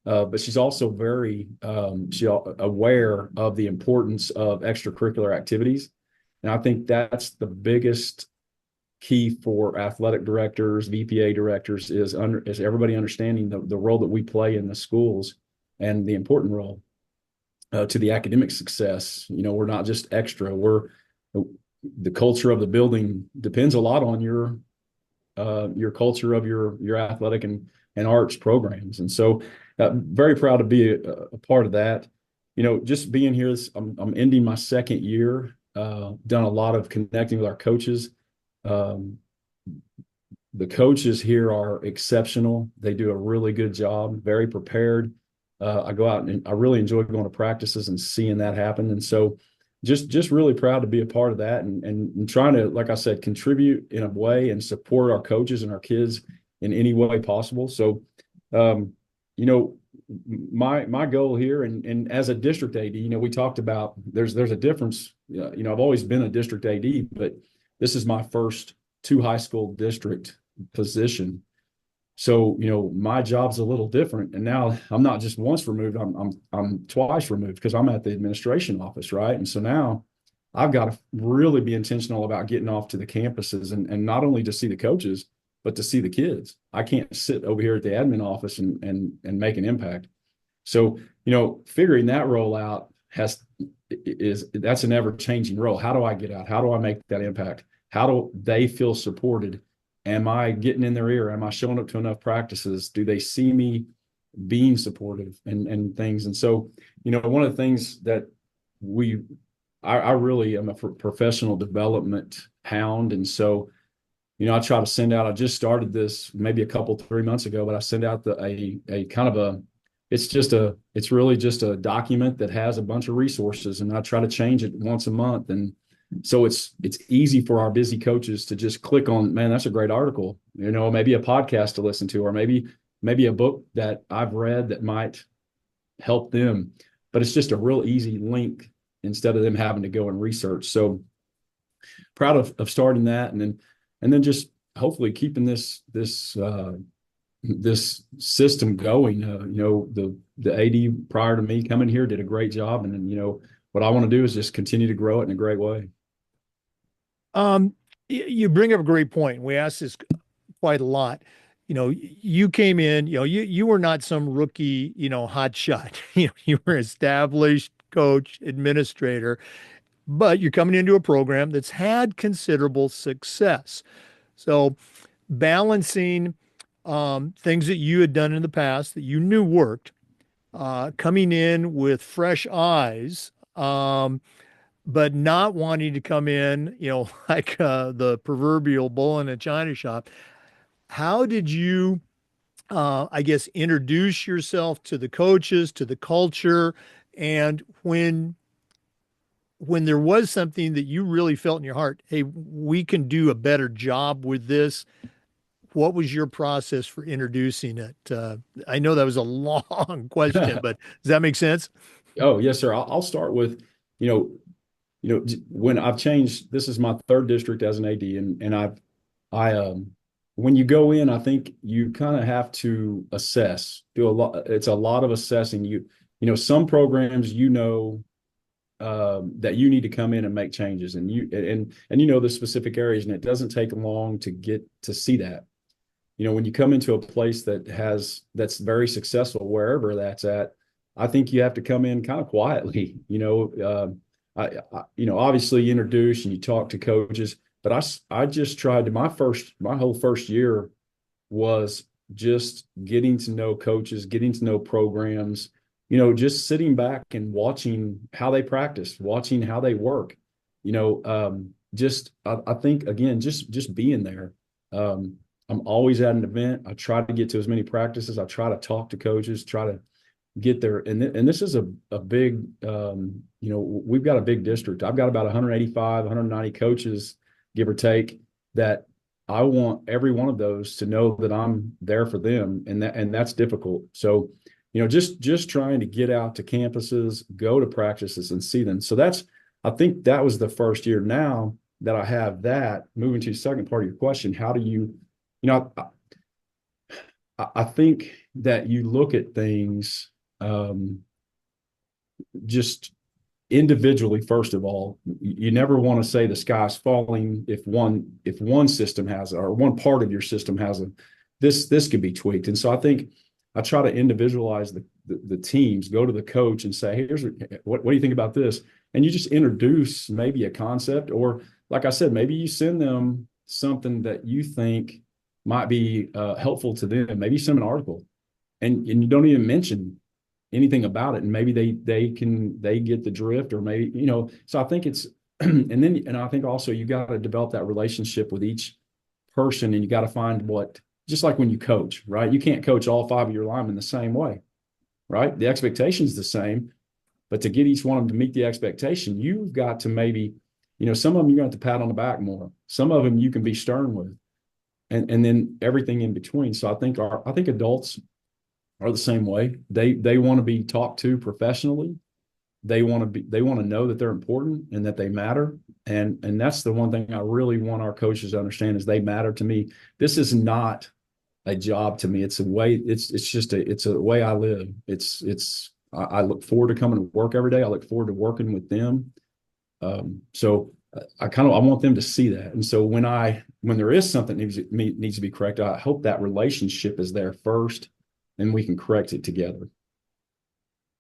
but she's also very aware of the importance of extracurricular activities. And I think that's the biggest key for athletic directors, VPA directors, is everybody understanding the role that we play in the schools, and the important role to the academic success. We're not just extra. The culture of the building depends a lot on your culture of your athletic and arts programs. And so very proud to be a part of that. Just being here, I'm ending my second year, done a lot of connecting with our coaches. The coaches here are exceptional. They do a really good job, very prepared. I go out and I really enjoy going to practices and seeing that happen. And so just really proud to be a part of that, and trying to, like I said, contribute in a way and support our coaches and our kids in any way possible. So, um, you know, my goal here, and as a district AD, we talked about there's a difference. I've always been a district AD, but this is my first two high school district position. So, my job's a little different. And now I'm not just once removed, I'm twice removed because I'm at the administration office, right? And so now I've got to really be intentional about getting off to the campuses, and not only to see the coaches, but to see the kids. I can't sit over here at the admin office and make an impact. So, figuring that role out that's an ever-changing role. How do I get out? How do I make that impact? How do they feel supported? Am I getting in their ear? Am I showing up to enough practices? Do they see me being supportive and things? And so, one of the things that I really am a professional development hound. And so, I try to send out, I just started this maybe 3 months ago, but I send out a kind of it's really just a document that has a bunch of resources, and I try to change it once a month. And so it's easy for our busy coaches to just click on, man, that's a great article, maybe a podcast to listen to, or maybe a book that I've read that might help them. But it's just a real easy link instead of them having to go and research. So proud of starting that, and then just hopefully keeping this system going. The AD prior to me coming here did a great job, and then what I want to do is just continue to grow it in a great way. You bring up a great point. We ask this quite a lot. You came in, you were not some rookie, hot shot. You were established coach, administrator, but you're coming into a program that's had considerable success. So balancing things that you had done in the past that you knew worked, coming in with fresh eyes, but not wanting to come in, like the proverbial bull in a china shop. How did you, I guess, introduce yourself to the coaches, to the culture, and when there was something that you really felt in your heart, hey, we can do a better job with this. What was your process for introducing it? I know that was a long question, but does that make sense? Oh, yes, sir. I'll start with, you know, when I've changed, this is my third district as an AD, and when you go in, I think you kind of have to assess, do a lot. It's a lot of assessing. Some programs, that you need to come in and make changes, and the specific areas, and it doesn't take long to get to see that. When you come into a place that's very successful, wherever that's at, I think you have to come in kind of quietly. Obviously you introduce and you talk to coaches, but I just tried to, my whole first year was just getting to know coaches, getting to know programs, just sitting back and watching how they practice, watching how they work, I think, again, just being there. I'm always at an event. I try to get to as many practices. I try to talk to coaches, try to get there. And this is a big, we've got a big district. I've got about 185, 190 coaches, give or take, that I want every one of those to know that I'm there for them. And that's difficult. So, just trying to get out to campuses, go to practices and see them. So I think that was the first year. Now that I have that, moving to the second part of your question, how do you, I think that you look at things just individually. First of all, you never want to say the sky's falling if one system has it, or one part of your system has it. This could be tweaked. And so I think I try to individualize the teams, go to the coach and say, hey, what do you think about this? And you just introduce maybe a concept, or like I said, maybe you send them something that you think might be helpful to them. Maybe send them an article, and you don't even mention anything about it, and maybe they get the drift, or maybe, so I think it's and I think also you got to develop that relationship with each person, and you got to find just like when you coach, right? You can't coach all 5 of your linemen the same way, right? The expectation's the same, But to get each one of them to meet the expectation, you've got to maybe, some of them you're going to have to pat on the back more. Some of them you can be stern with, and then everything in between. So I think adults are the same way. They want to be talked to professionally. They want to know that they're important and that they matter. And that's the one thing I really want our coaches to understand is they matter to me. This is not a job to me. It's a way, it's a way I live. I look forward to coming to work every day. I look forward to working with them. So I want them to see that. And so when there is something that needs to be corrected, I hope that relationship is there first and we can correct it together.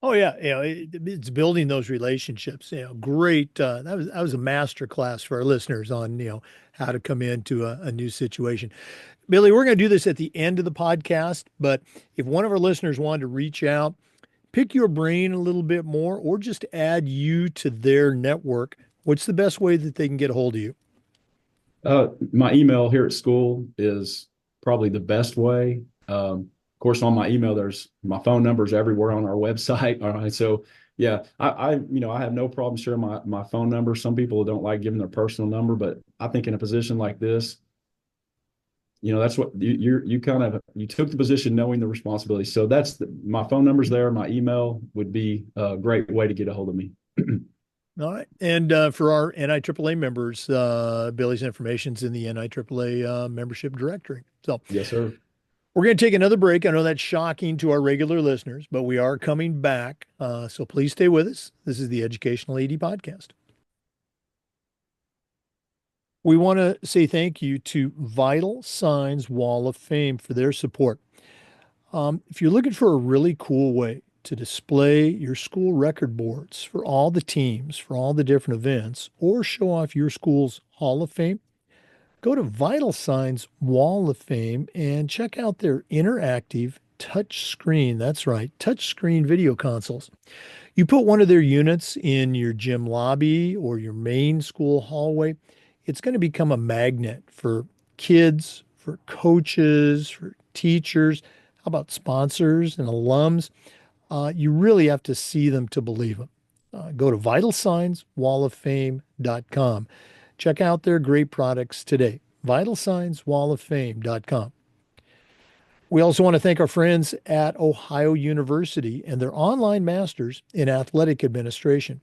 Oh yeah, it's building those relationships. Great. That was a master class for our listeners on how to come into a new situation. Billy, we're going to do this at the end of the podcast, but if one of our listeners wanted to reach out, pick your brain a little bit more, or just add you to their network, what's the best way that they can get a hold of you? My email here at school is probably the best way. Of course, on my email, there's my phone numbers everywhere on our website. All right. So yeah, I have no problem sharing my phone number. Some people don't like giving their personal number, but I think in a position like this, that's what you took the position knowing the responsibility. So my phone number's there. My email would be a great way to get a hold of me. All right. And for our NIAAA members, Billy's information's in the NIAAA membership directory. So Yes, sir. we're going to take another break. I know that's shocking to our regular listeners, but we are coming back. So please stay with us. This is the Educational AD Podcast. We want to say thank you to Vital Signs Wall of Fame for their support. If you're looking for a really cool way to display your school record boards for all the teams, for all the different events, or show off your school's Hall of Fame, go to Vital Signs Wall of Fame and check out their interactive touch screen. That's right, touch screen video consoles. You put one of their units in your gym lobby or your main school hallway, it's going to become a magnet for kids, for coaches, for teachers. How about sponsors and alums? You really have to see them to believe them. Go to vitalsignswalloffame.com. Check out their great products today. vitalsignswalloffame.com. We also want to thank our friends at Ohio University and their online masters in athletic administration.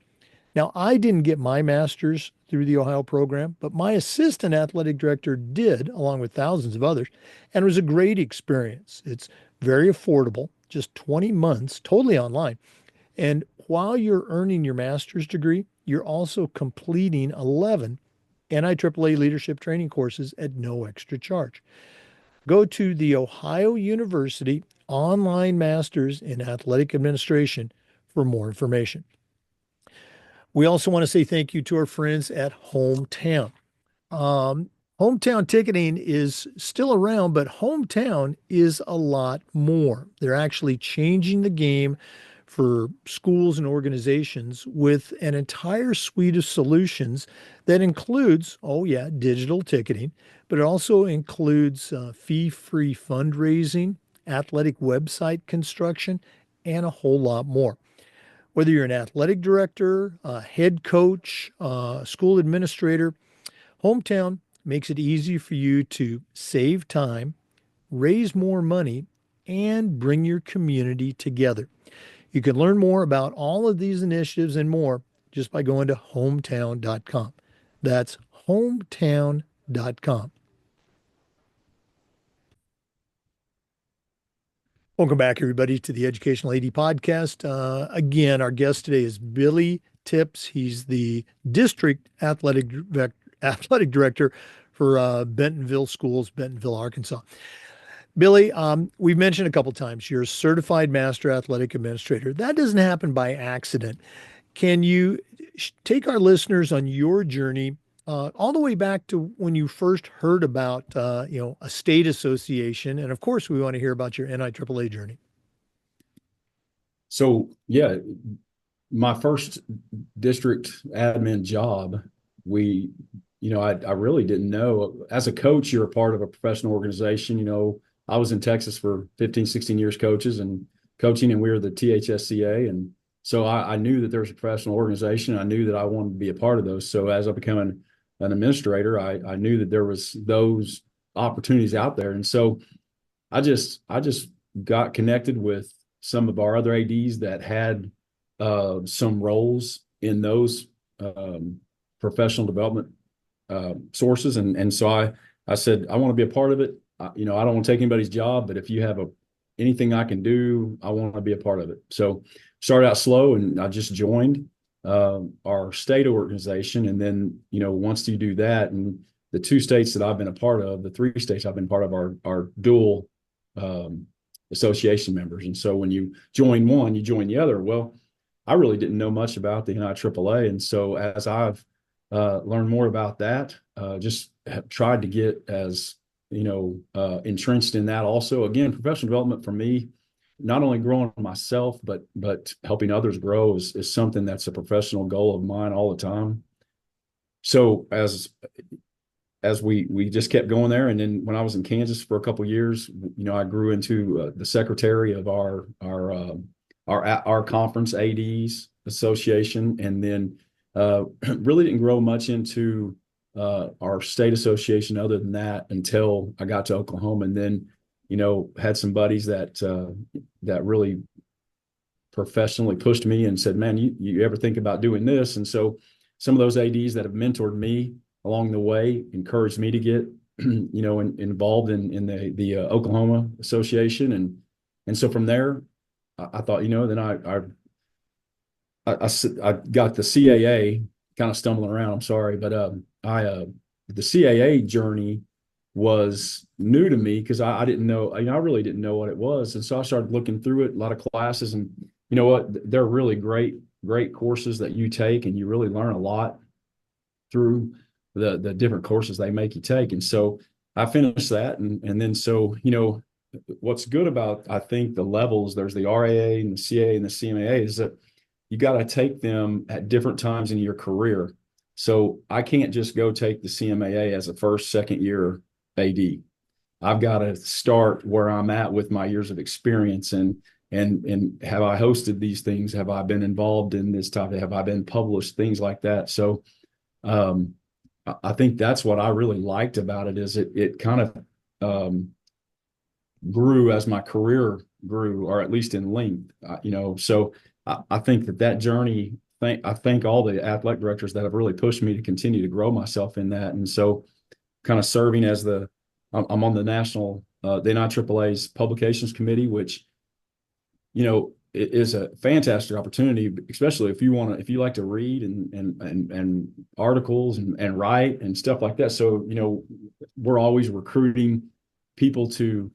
Now, I didn't get my master's through the Ohio program, but my assistant athletic director did, along with thousands of others, and it was a great experience. It's very affordable, just 20 months, totally online. And while you're earning your master's degree, you're also completing 11 NIAAA leadership training courses at no extra charge. Go to the Ohio University Online Masters in Athletic Administration for more information. We also want to say thank you to our friends at Hometown. Um, Hometown ticketing is still around, but Hometown is a lot more. They're actually changing the game for schools and organizations with an entire suite of solutions that includes, oh yeah, digital ticketing, but it also includes fee-free fundraising, athletic website construction, and a whole lot more. Whether you're an athletic director, a head coach, school administrator, Hometown makes it easy for you to save time, raise more money, and bring your community together. You can learn more about all of these initiatives and more just by going to hometown.com. That's hometown.com. Welcome back, everybody, to the Educational AD Podcast. Again, our guest today is Billy Tips. He's the district athletic director for Bentonville Schools, Bentonville, Arkansas. Billy, we've mentioned a couple times you're a certified master athletic administrator. That doesn't happen by accident. Can you take our listeners on your journey all the way back to when you first heard about a state association, and of course, we want to hear about your NIAAA journey. So yeah, my first district admin job, I really didn't know. As a coach, you're a part of a professional organization. I was in Texas for 15, 16 years coaching, and we were the THSCA. And So I knew that there was a professional organization. I knew that I wanted to be a part of those. So as I became an administrator, I knew that there was those opportunities out there. And so I just got connected with some of our other ADs that had some roles in those professional development sources, and so I said I want to be a part of it. I don't want to take anybody's job, but if you have anything I can do, I want to be a part of it. So started out slow, and I just joined our state organization, and then once you do that, and the two states that I've been a part of, the three states I've been part of are dual um, association members. And so when you join one, you join the other. Well, I really didn't know much about the NIAAA. And so as I've learned more about that, just have tried to get as, entrenched in that also. Again, professional development for me, not only growing myself, but helping others grow is something that's a professional goal of mine all the time. So as we just kept going there, and then when I was in Kansas for a couple of years, I grew into the secretary of our conference ADs association, and then really didn't grow much into our state association other than that until I got to Oklahoma, and then had some buddies that really professionally pushed me and said, "Man, you ever think about doing this?" And so some of those ADs that have mentored me along the way encouraged me to get involved in the Oklahoma Association, and so from there I thought then I got the CAA, kind of stumbling around, I'm sorry, but the CAA journey was new to me because I didn't know, I really didn't know what it was, and so I started looking through it, a lot of classes, and you know what, they're really great courses that you take, and you really learn a lot through the different courses they make you take. And so I finished that, and then so what's good about, I think, the levels, there's the RAA and the CAA and the CMAA, is that you got to take them at different times in your career. So I can't just go take the CMAA as a first, second year AD. I've got to start where I'm at with my years of experience, and have I hosted these things? Have I been involved in this topic? Have I been published? Things like that. So I think that's what I really liked about it, is it kind of grew as my career grew, or at least in length. So I think that journey. I thank all the athletic directors that have really pushed me to continue to grow myself in that. And so, kind of serving as I'm on the national the NIAAA's publications committee, which it is a fantastic opportunity, especially if you like to read and articles and write and stuff like that. So we're always recruiting people to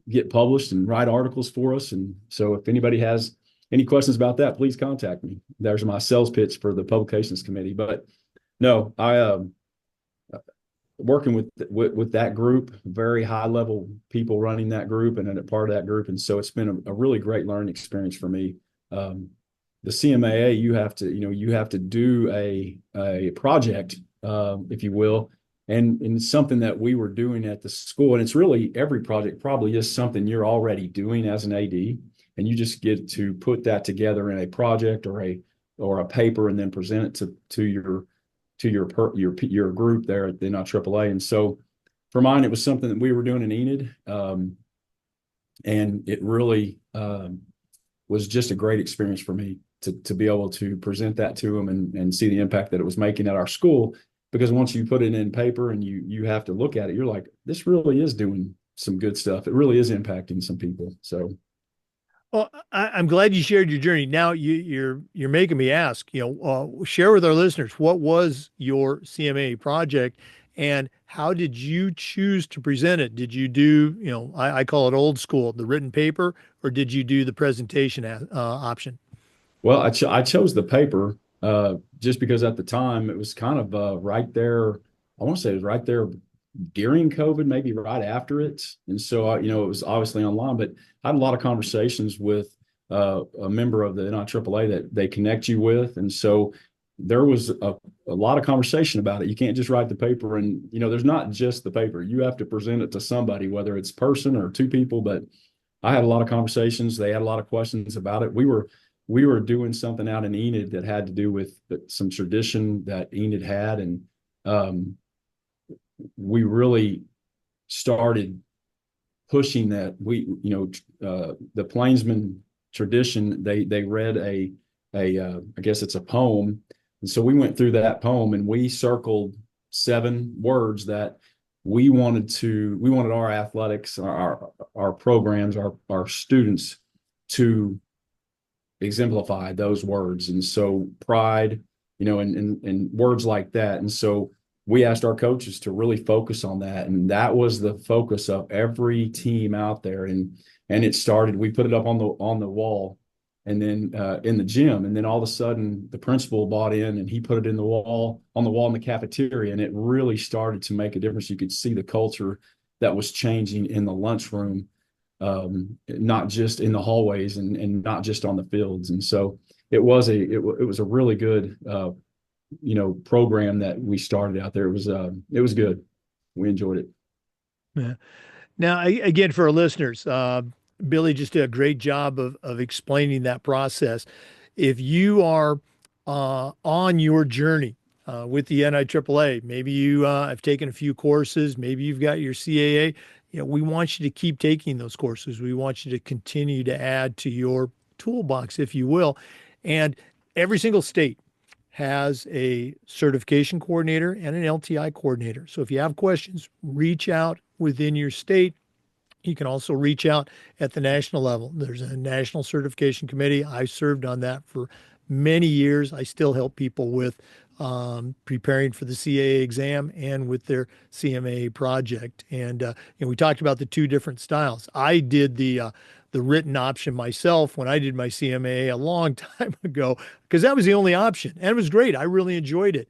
get published and write articles for us. And so if anybody has any questions about that, please contact me. There's my sales pitch for the publications committee. But no, I working with that group, very high level people running that group and a part of that group, and so it's been a really great learning experience for me. The CMAA, you have to do a project, if you will, and something that we were doing at the school, and it's really, every project probably is something you're already doing as an AD, and you just get to put that together in a project or a paper, and then present it to your group there at the NIAAA. And so for mine, it was something that we were doing in Enid, and it really was just a great experience for me to be able to present that to them and see the impact that it was making at our school. Because once you put it in paper and you have to look at it, you're like, this really is doing some good stuff. It really is impacting some people. So. Well, I'm glad you shared your journey. Now you're making me ask, share with our listeners, what was your CMA project and how did you choose to present it? Did you do, I call it old school, the written paper, or did you do the presentation option? Well, I chose the paper just because at the time it was kind of right there. I want to say it was right there during COVID, maybe right after it. And so, it was obviously online, but I had a lot of conversations with a member of the NIAAA that they connect you with. And so there was a lot of conversation about it. You can't just write the paper, and, there's not just the paper. You have to present it to somebody, whether it's person or two people. But I had a lot of conversations. They had a lot of questions about it. we were doing something out in Enid that had to do with some tradition that Enid had, and um, we really started pushing that. The Plainsman tradition. They read a I guess it's a poem, and so we went through that poem and we circled 7 words that we wanted our athletics, our programs, our students to exemplify those words. And so pride, and words like that. And so we asked our coaches to really focus on that. And that was the focus of every team out there. And it started, we put it up on the wall and then in the gym. And then all of a sudden the principal bought in and he put it on the wall in the cafeteria. And it really started to make a difference. You could see the culture that was changing in the lunchroom, not just in the hallways and not just on the fields. And so it was a really good, program that we started out there. It was good. We enjoyed it. Yeah. Now, again, for our listeners, Billy just did a great job of explaining that process. If you are on your journey with the NIAAA, maybe you have taken a few courses, maybe you've got your CAA, we want you to keep taking those courses. We want you to continue to add to your toolbox, if you will. And every single state has a certification coordinator and an LTI coordinator. So if you have questions, reach out within your state. You can also reach out at the national level. There's a national certification committee. I served on that for many years. I still help people with preparing for the CAA exam and with their CMAA project. And we talked about the 2 different styles. I did the written option myself when I did my CMAA a long time ago because that was the only option, and it was great. I really enjoyed it.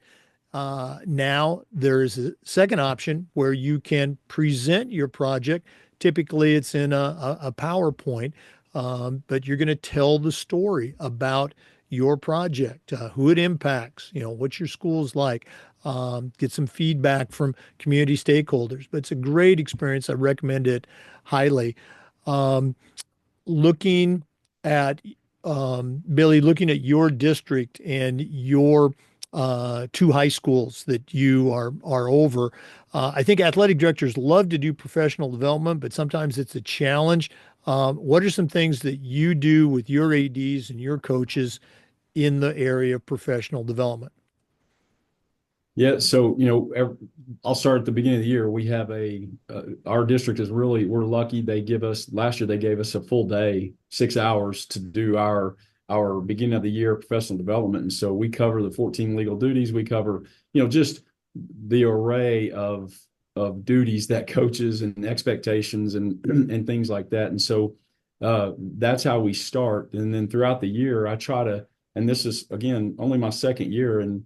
Now there is a second option where you can present your project. Typically, it's in a PowerPoint, but you're going to tell the story about your project, who it impacts, what your school's like, get some feedback from community stakeholders. But it's a great experience. I recommend it highly. Um, Looking at Billy, looking at your district and your 2 high schools that you are over. I think athletic directors love to do professional development, but sometimes it's a challenge. What are some things that you do with your ADs and your coaches in the area of professional development? Yeah, so I'll start at the beginning of the year. We have our district is really, we're lucky. They give us last year they gave us a full day, 6 hours to do our beginning of the year professional development, and so we cover the 14 legal duties. We cover just the array of duties that coaches and expectations and things like that, and so that's how we start. And then throughout the year, I try to, and this is again only my second year, and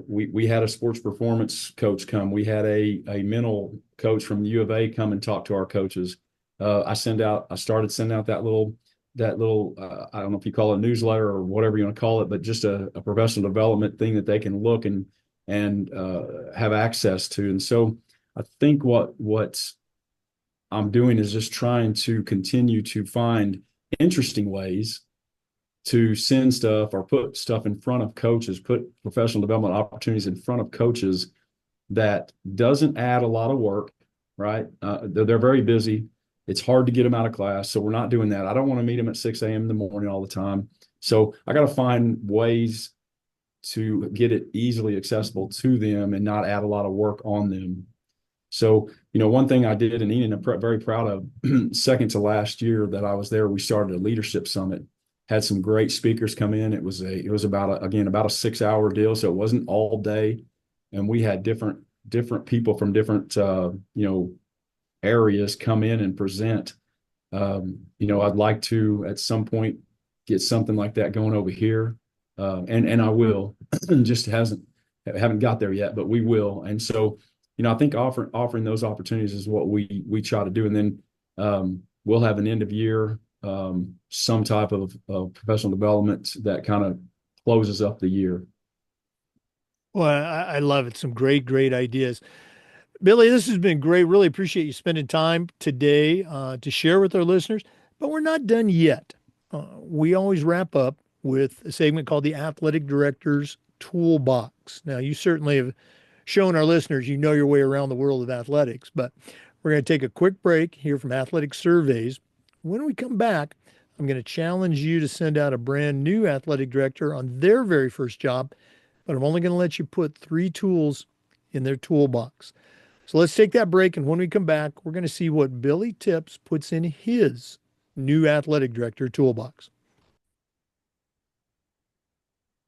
we had a sports performance coach come. We had a mental coach from the U of A come and talk to our coaches. I started sending out that little I don't know if you call it a newsletter or whatever you want to call it, but just a professional development thing that they can look and have access to. And so I think what I'm doing is just trying to continue to find interesting ways to send stuff or put stuff in front of coaches, put professional development opportunities in front of coaches that doesn't add a lot of work, right? They're very busy. It's hard to get them out of class. So we're not doing that. I don't want to meet them at 6 a.m. in the morning all the time. So I got to find ways to get it easily accessible to them and not add a lot of work on them. So, one thing I did in Enid, I'm very proud of, second to last year that I was there, we started a leadership summit, had some great speakers come in. It was about a 6 hour deal. So it wasn't all day. And we had different people from different, areas come in and present. I'd like to, at some point, get something like that going over here. And I will, just haven't got there yet, but we will. And so, I think offering those opportunities is what we try to do. And then we'll have an end of year, some type of professional development that kind of closes up the year. Well, I love it. Some great ideas. Billy, this has been great. Really appreciate you spending time today to share with our listeners. But we're not done yet. We always wrap up with a segment called the Athletic Director's Toolbox. Now, you certainly have shown our listeners you know your way around the world of athletics, but we're going to take a quick break here from Athletic Surveys. When we come back, I'm going to challenge you to send out a brand new athletic director on their very first job, but I'm only going to let you put 3 tools in their toolbox. So let's take that break, and when we come back, we're going to see what Billy Tips puts in his new athletic director toolbox.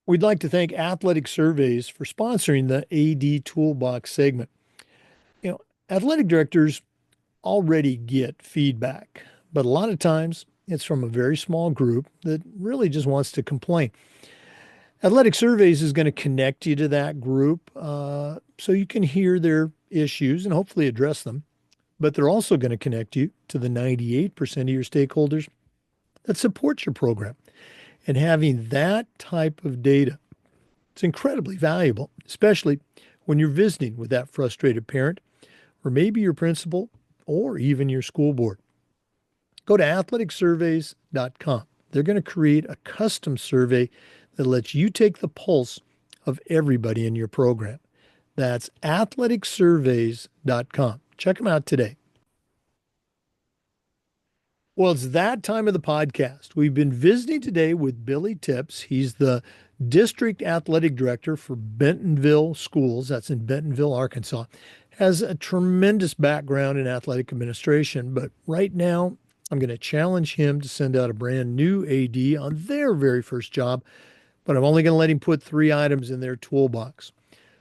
We'd like to thank Athletic Surveys for sponsoring the AD Toolbox segment. You know, athletic directors already get feedback, but a lot of times it's from a very small group that really just wants to complain. Athletic Surveys is going to connect you to that group so you can hear their issues and hopefully address them. But they're also going to connect you to the 98% of your stakeholders that support your program. And having that type of data, it's incredibly valuable, especially when you're visiting with that frustrated parent or maybe your principal or even your school board. Go to athleticsurveys.com. They're going to create a custom survey that lets you take the pulse of everybody in your program. That's athleticsurveys.com. Check them out today. Well, it's that time of the podcast. We've been visiting today with Billy Tips. He's the district athletic director for Bentonville Schools. That's in Bentonville, Arkansas. Has a tremendous background in athletic administration, but right now I'm going to challenge him to send out a brand new AD on their very first job, but I'm only going to let him put 3 items in their toolbox.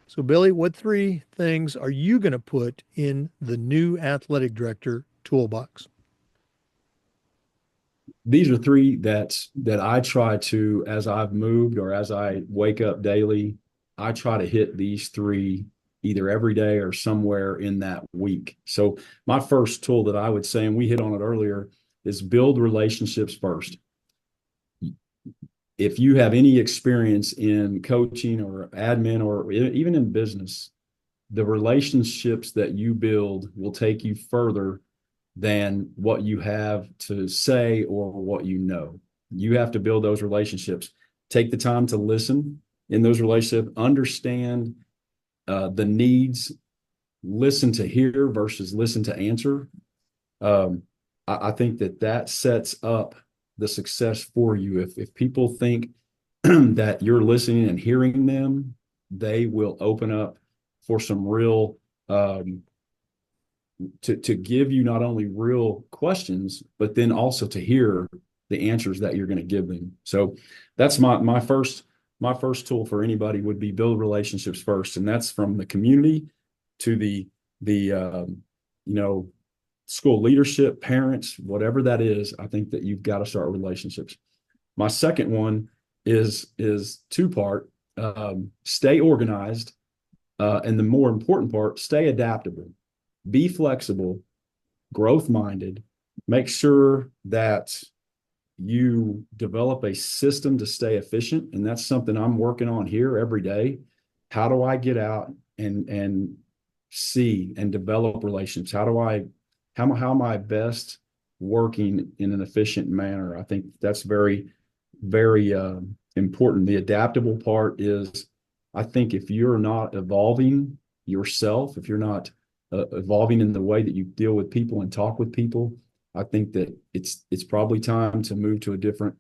So, Billy, what 3 things are you going to put in the new athletic director toolbox? These are 3 that I try to, as I've moved or as I wake up daily, I try to hit these 3 either every day or somewhere in that week. So my first tool that I would say, and we hit on it earlier, is build relationships first. If you have any experience in coaching or admin or even in business, the relationships that you build will take you further than what you have to say or what you know. You have to build those relationships. Take the time to listen in those relationships, understand the needs, listen to hear versus listen to answer. I think that sets up the success for you. If people think that you're listening and hearing them, they will open up for some real to give you not only real questions, but then also to hear the answers that you're going to give them. So that's my first tool for anybody would be build relationships first, and that's from the community to the school leadership, parents, whatever that is. I think that you've got to start relationships. My second one is 2-part. Stay organized, and the more important part, stay adaptable. Be flexible, growth minded, make sure that you develop a system to stay efficient. And that's something I'm working on here every day. How do I get out and see and develop relationships? How am I best working in an efficient manner? I think that's very, very important. The adaptable part is, I think if you're not evolving yourself, if you're not evolving in the way that you deal with people and talk with people, I think that it's probably time to move to a different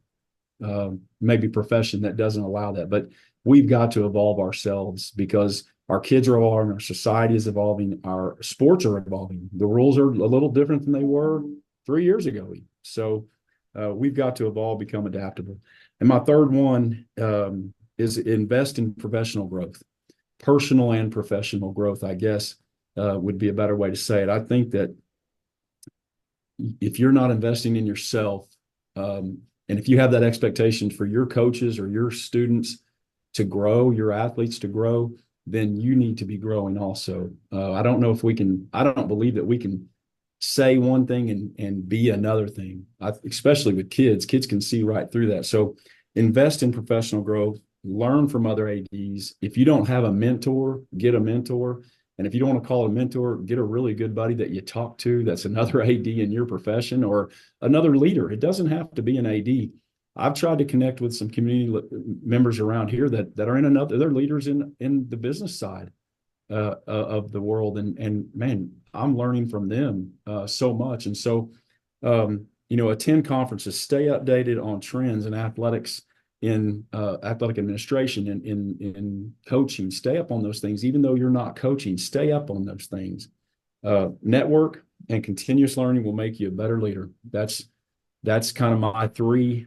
maybe profession that doesn't allow that. But we've got to evolve ourselves because our kids are evolving, our society is evolving, our sports are evolving. The rules are a little different than they were 3 years ago. So we've got to evolve, become adaptable. And my third one is invest in professional growth, personal and professional growth, I guess. Would be a better way to say it. I think that if you're not investing in yourself, and if you have that expectation for your coaches or your students to grow, your athletes to grow, then you need to be growing also. I don't believe that we can say one thing and be another thing, especially with kids. Kids can see right through that. So invest in professional growth, learn from other ADs. If you don't have a mentor, get a mentor. And if you don't want to call it a mentor, get a really good buddy that you talk to that's another AD in your profession or another leader. It doesn't have to be an AD. I've tried to connect with some community members around here that are in another, they're leaders in the business side of the world, and man, I'm learning from them so much. And so, attend conferences, stay updated on trends in athletics, in athletic administration, and in coaching. Stay up on those things, even though you're not coaching. Stay up on those things. Network and continuous learning will make you a better leader. That's kind of my three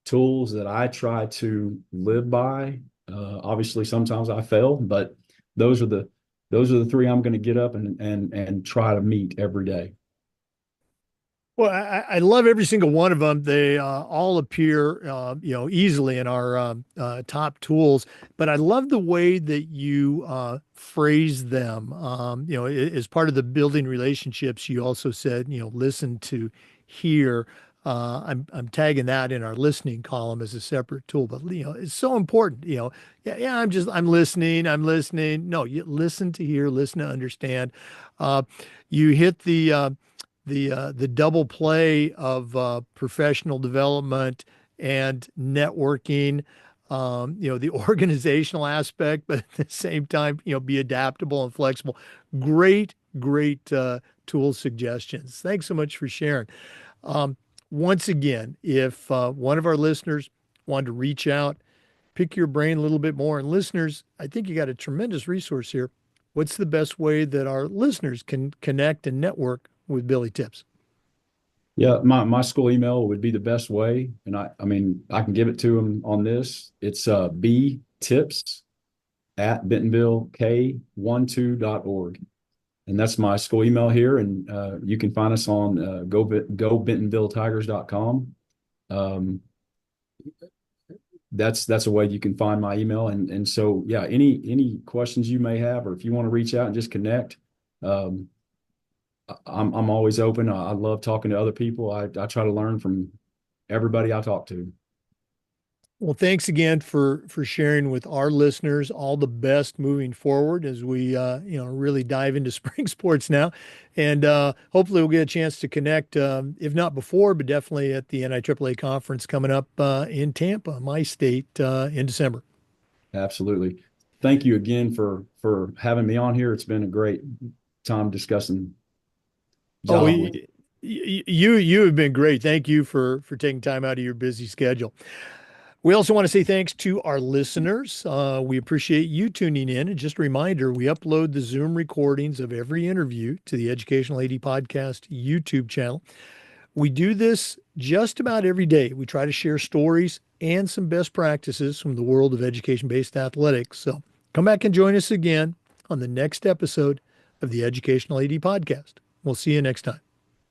tools that I try to live by. Obviously, sometimes I fail, but those are the those are the three I'm going to get up and try to meet every day. Well, I love every single one of them. They all appear, easily in our top tools. But I love the way that you phrase them. As part of the building relationships, you also said, listen to hear. I'm tagging that in our listening column as a separate tool. But it's so important. Yeah. I'm listening. I'm listening. No, you listen to hear, listen to understand. You hit the double play of professional development and networking, the organizational aspect, but at the same time, be adaptable and flexible. Great tool suggestions. Thanks so much for sharing. Um, Once again, if one of our listeners wanted to reach out, pick your brain a little bit more, and listeners, I think you got a tremendous resource here. What's the best way that our listeners can connect and network with Billy Tips? Yeah, my school email would be the best way, and I mean I can give it to them on this. It's b tips at bentonvillek12.org. And that's my school email here. And you can find us on gobentonvilletigers.com. That's a way you can find my email. And so, yeah, any questions you may have, or if you want to reach out and just connect, um, I'm always open. I love talking to other people. I try to learn from everybody I talk to. Well, thanks again for sharing with our listeners. All the best moving forward as we really dive into spring sports now, and hopefully we'll get a chance to connect, if not before, but definitely at the NIAAA conference coming up in Tampa, my state, in December. Absolutely. Thank you again for having me on here. It's been a great time discussing Oh, job with you. you have been great. Thank you for taking time out of your busy schedule. We also want to say thanks to our listeners. We appreciate you tuning in. And just a reminder, we upload the Zoom recordings of every interview to the Educational AD Podcast YouTube channel. We do this just about every day. We try to share stories and some best practices from the world of education-based athletics. So come back and join us again on the next episode of the Educational AD Podcast. We'll see you next time.